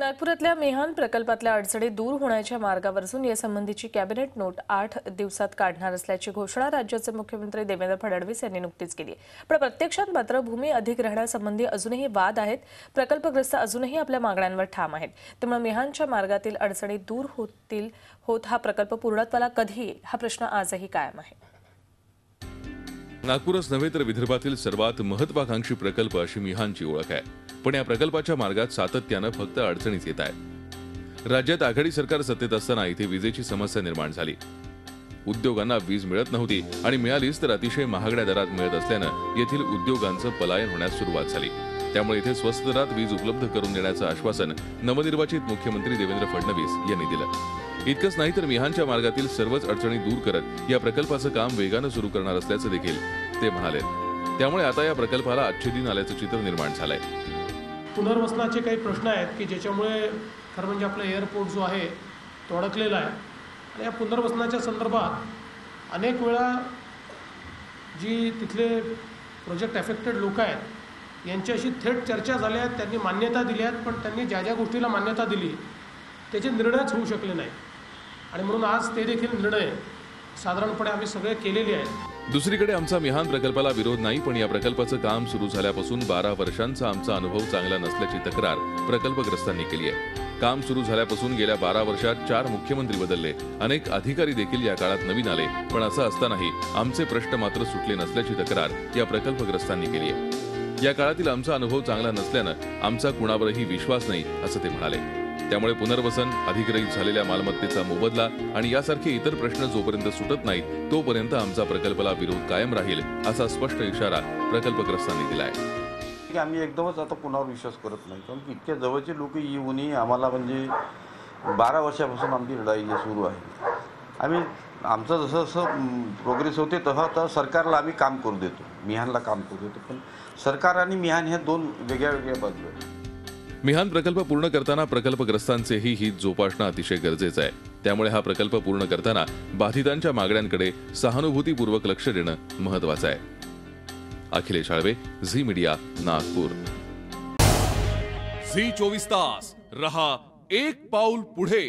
नागपुरातल्या मेहान प्रकल्पातल्या अडचणी दूर होण्याच्या मार्गावर असून यासंबंधीची कॅबिनेट नोट 8 दिवसात काढणार असल्याची घोषणा राज्याचे मुख्यमंत्री देवेंद्र फडणवीस यांनी नुकतीच केली। पण प्रत्यक्षात मात्र भूमी अधिग्रहणासंबंधी अजूनही वाद आहेत। प्रकल्पग्रस्त अजूनही आपल्या मागण्यांवर ठाम आहेत। त्यामुळे मेहानच्या मार्गातील अडचणी दूर होत हा प्रकल्प पूर्णत्वाला कधी येईल हा प्रश्न आजही कायम आहे। नागपूरच नव्हे तर विदर्भातील सर्वात महत्त्वाकांक्षी प्रकल्प अशी मिहानची ओळख आहे। पण या प्रकल्पाच्या मार्गात सातत्यानं फक्त अडचणीच येत आहेत। राज्यात आघाडी सरकार सत्तेत असताना इथे विजेची समस्या निर्माण झाली। उद्योगांना वीज मिळत नव्हती आणि मिळालीच तर अतिशय महागड्या दरात मिळत असल्यानं येथील उद्योगांचं पलायन होण्यास सुरुवात झाली। त्यामुळे इथे स्वस्त दरात वीज उपलब्ध करून देण्याचं आश्वासन नवनिर्वाचित मुख्यमंत्री देवेंद्र फडणवीस यांनी दिलं। इतकंच नाही तर मिहानच्या मार्गातील सर्वच अडचणी दूर करत या प्रकल्पाचं काम वेगानं सुरू करणार असल्याचं देखील ते म्हणाले। त्यामुळे आता या प्रकल्पाला अच्छे दिन आल्याचं चित्र निर्माण झालंय। पुनर्वसनाचे काही प्रश्न आहेत की ज्याच्यामुळे खरं म्हणजे आपला एअरपोर्ट जो आहे तो अडकलेला आहे आणि या पुनर्वसनाच्या संदर्भात अनेक वेळा जी तिथले प्रोजेक्ट अफेक्टेड लोक आहेत यांच्याशी थेट चर्चा झाल्या आहेत, त्यांनी मान्यता दिली आहेत, पण त्यांनी ज्या ज्या गोष्टीला मान्यता दिली त्याचे निर्णयच होऊ शकले नाही आणि म्हणून आज ते देखील निर्णय साधारणपणे आम्ही सगळे केलेले आहेत। दुसरीकडे आमचा मिहान प्रकल्पाला विरोध नाही, पण या प्रकल्पाचं काम सुरू झाल्यापासून 12 वर्षांचा आमचा अनुभव चांगला नसल्याची तक्रार प्रकल्पग्रस्तांनी केली आहे। काम सुरू झाल्यापासून गेल्या 12 वर्षात 4 मुख्यमंत्री बदलले, अनेक अधिकारी देखील या काळात नवीन आले, पण असं असतानाही आमचे प्रश्न मात्र सुटले नसल्याची तक्रार या प्रकल्पग्रस्तांनी केली आहे। या काळातील आमचा अनुभव चांगला नसल्यानं आमचा कुणावरही विश्वास नाही असं ते म्हणाले। त्यामुळे पुनर्वसन, अधिग्रहित झालेल्या मालमत्तेचा मोबदला आणि यासारखे इतर प्रश्न जोपर्यंत सुटत नाहीत तोपर्यंत आमचा प्रकल्पाला विरोध कायम राहील असा स्पष्ट इशारा प्रकल्पग्रस्तांनी दिला आहे। आम्ही एकदमच आता पुन्हा विश्वास करत नाही, कारण इतक्या जवळचे लोक येऊनही आम्हाला म्हणजे 12 वर्षापासून आमची लढाई सुरू आहे। आम्ही आमचं जसं जसं प्रोग्रेस होते तसं सरकारला आम्ही काम करू देतो, मिहानला काम करू देतो, पण सरकार आणि मिहान ह्या दोन वेगळ्या वेगळ्या बाजू आहेत। मिहान प्रकल्प पूर्ण करताना प्रकल्पग्रस्तांचेही हित जोपासणं अतिशय गरजेचं आहे। त्यामुळे हा प्रकल्प पूर्ण करताना बाधितांच्या मागण्यांकडे सहानुभूतीपूर्वक लक्ष देणं महत्त्वाचं आहे। Akhilesh Alve, Zee media, Nagpur. Zee 24 तास रहा एक पाऊल पुढे।